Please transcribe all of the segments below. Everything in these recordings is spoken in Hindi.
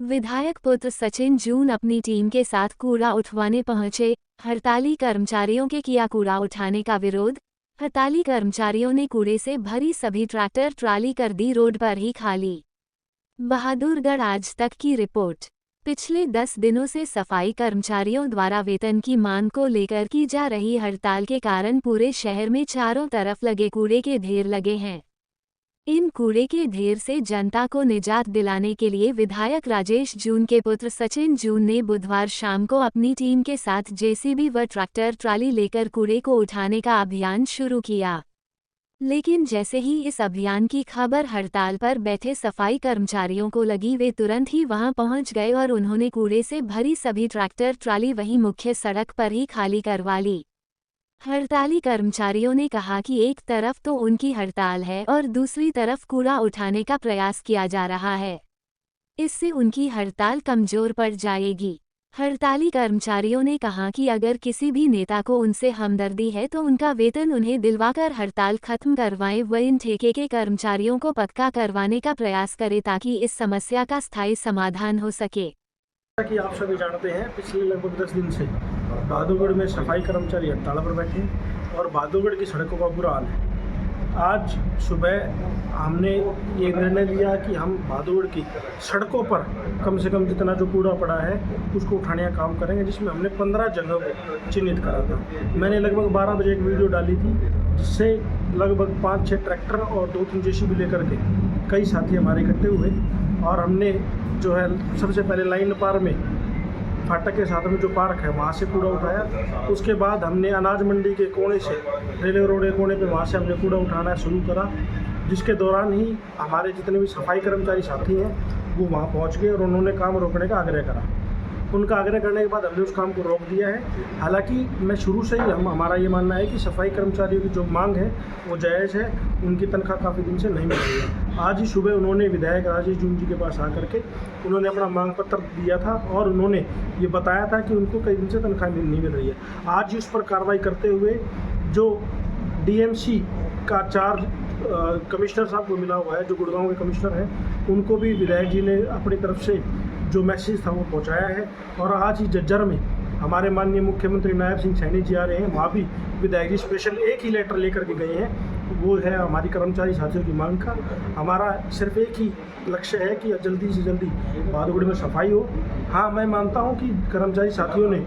विधायक पुत्र सचिन जून अपनी टीम के साथ कूड़ा उठवाने पहुंचे। हड़ताली कर्मचारियों के किया कूड़ा उठाने का विरोध। हड़ताली कर्मचारियों ने कूड़े से भरी सभी ट्रैक्टर ट्राली कर दी रोड पर ही खाली। बहादुरगढ़ आज तक की रिपोर्ट। पिछले 10 दिनों से सफाई कर्मचारियों द्वारा वेतन की मांग को लेकर की जा रही हड़ताल के कारण पूरे शहर में चारों तरफ लगे कूड़े के ढेर लगे हैं। इन कूड़े के ढेर से जनता को निजात दिलाने के लिए विधायक राजेश जून के पुत्र सचिन जून ने बुधवार शाम को अपनी टीम के साथ जेसीबी व ट्रैक्टर ट्राली लेकर कूड़े को उठाने का अभियान शुरू किया। लेकिन जैसे ही इस अभियान की खबर हड़ताल पर बैठे सफाई कर्मचारियों को लगी, वे तुरंत ही वहां पहुंच गए और उन्होंने कूड़े से भरी सभी ट्रैक्टर ट्राली वहीं मुख्य सड़क पर ही खाली करवा ली। हड़ताली कर्मचारियों ने कहा कि एक तरफ तो उनकी हड़ताल है और दूसरी तरफ कूड़ा उठाने का प्रयास किया जा रहा है। इससे उनकी हड़ताल कमजोर पड़ जाएगी। हड़ताली कर्मचारियों ने कहा कि अगर किसी भी नेता को उनसे हमदर्दी है तो उनका वेतन उन्हें दिलवाकर हड़ताल खत्म करवाएं व इन ठेके के कर्मचारियों को पक्का करवाने का प्रयास करें ताकि इस समस्या का स्थायी समाधान हो सके। कि आप सभी जानते हैं, पिछले लगभग 10 दिन से बहादुरगढ़ में सफाई कर्मचारी हड़ताल पर बैठे हैं और बहादुरगढ़ की सड़कों का बुरा हाल है। आज सुबह हमने ये निर्णय लिया कि हम बहादुरगढ़ की सड़कों पर कम से कम जितना जो कूड़ा पड़ा है उसको उठाने का काम करेंगे, जिसमें हमने 15 जगहों को चिन्हित करा था। मैंने लगभग 12 बजे एक वीडियो डाली थी, जिससे लगभग 5-6 ट्रैक्टर और 2-3 जेसीबी लेकर के कई साथी हमारे इकट्ठे हुए और हमने जो है सबसे पहले लाइन पार में फाटक के साथ में जो पार्क है वहाँ से कूड़ा उठाया। उसके बाद हमने अनाज मंडी के कोने से रेलवे रोड के कोने पे वहाँ से हमने कूड़ा उठाना शुरू करा, जिसके दौरान ही हमारे जितने भी सफाई कर्मचारी साथी हैं वो वहाँ पहुँच गए और उन्होंने काम रोकने का आग्रह करा। उनका आग्रह करने के बाद हमने उस काम को रोक दिया है। हालांकि मैं शुरू से ही हमारा ये मानना है कि सफाई कर्मचारियों की जो मांग है वो जायज़ है, उनकी तनख्वाह काफ़ी दिन से नहीं मिल रही है। आज ही सुबह उन्होंने विधायक राजेश जून जी के पास आकर के उन्होंने अपना मांग पत्र दिया था और उन्होंने ये बताया था कि उनको कई दिन से तनख्वाह नहीं मिल रही है। आज ही उस पर कार्रवाई करते हुए जो डीएमसी का चार्ज कमिश्नर साहब को मिला हुआ है, जो गुड़गांव के कमिश्नर हैं, उनको भी विधायक जी ने अपनी तरफ से जो मैसेज था वो पहुंचाया है। और आज ही जज्जर में हमारे माननीय मुख्यमंत्री नायब सिंह सैनी जी आ रहे हैं, वहाँ भी विधायक जी स्पेशल एक ही लेटर लेकर के गए हैं। वो है हमारी कर्मचारी साथियों की मांग का। हमारा सिर्फ एक ही लक्ष्य है कि जल्दी से जल्दी बहादुरगढ़ में सफाई हो। हाँ, मैं मानता हूँ कि कर्मचारी साथियों ने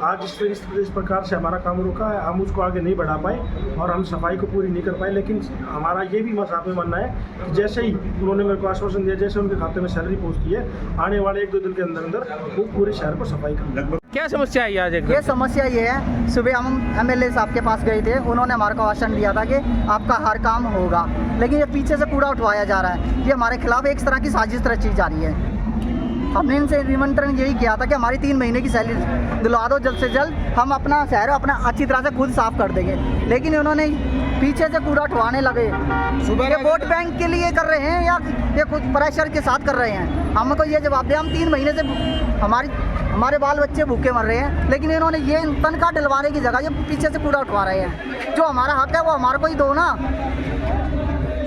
आज इस प्रकार से हमारा काम रोका है, हम उसको आगे नहीं बढ़ा पाए और हम सफाई को पूरी नहीं कर पाए। लेकिन हमारा ये भी साथ में मानना है कि जैसे ही उन्होंने मेरे को आश्वासन दिया, जैसे उनके खाते में सैलरी पहुँचती है, आने वाले 1-2 दिन के अंदर अंदर वो पूरे शहर को सफाई कर। क्या समस्या है आज? ये समस्या ये है, सुबह हम एमएलए साहब के पास गए थे, उन्होंने हमारे को आश्वासन दिया था कि आपका हर काम होगा, लेकिन ये पीछे से कूड़ा उठवाया जा रहा है। ये हमारे खिलाफ एक तरह की साजिश रची जा रही है। हमने इनसे निमंत्रण यही किया था कि हमारी 3 महीने की सैलरी दिलवा दो जल्द से जल्द, हम अपना शहर अपना अच्छी तरह से खुद साफ कर देंगे। लेकिन उन्होंने पीछे से कूड़ा उठवाने लगे। ये वोट बैंक के लिए कर रहे हैं या ये कुछ प्रेशर के साथ कर रहे हैं? हमको ये जवाब दिया, हम 3 महीने से हमारे बाल बच्चे भूखे मर रहे हैं, लेकिन इन्होंने ये तनख्वाह दिलवाने की जगह ये पीछे से कूड़ा उठवा रहे हैं। जो हमारा हक है वो हमारे को ही दो ना।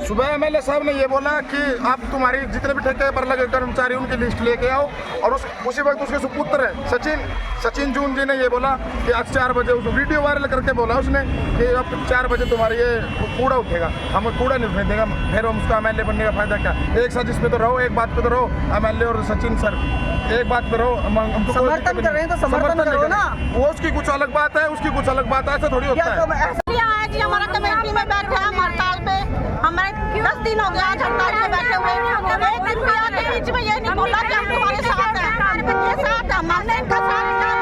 सुबह एमएलए साहब ने ये बोला कि आप तुम्हारी जितने भी ठेके पर लगे कर्मचारी उनकी लिस्ट लेके आओ, और उसी वक्त उसके सुपुत्र है सचिन जून जी ने ये बोला कि आज 4 बजे उस वीडियो वायरल करके बोला उसने कि अब 4 बजे तुम्हारी ये कूड़ा उठेगा, हम कूड़ा नहीं उठने देगा। फिर हम उसका एमएलए बनने का फायदा क्या? एक साजिश पे तो रहो, एक बात पे तो रहो। एमएलए और सचिन सर एक बात पे रहो, हमको समर्थन कर रहे हैं तो समर्थन करो ना। वो उसकी कुछ अलग बात है, उसकी कुछ अलग बात है, ऐसा थोड़ी होता है। हमारा कमेटी में बैठे हैं हड़ताल पे, हमारे 10 दिन हो गए आज हड़ताल पे बैठे हुए। एक दिन भी आके बीच में ये नहीं बोला कि हम तुम्हारे साथ हैं। ये साथ है, हमने इनका साथ दिया,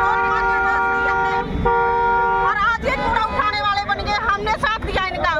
और आज ये कूड़ा उठाने वाले बन गए, हमने साथ दिया इनका।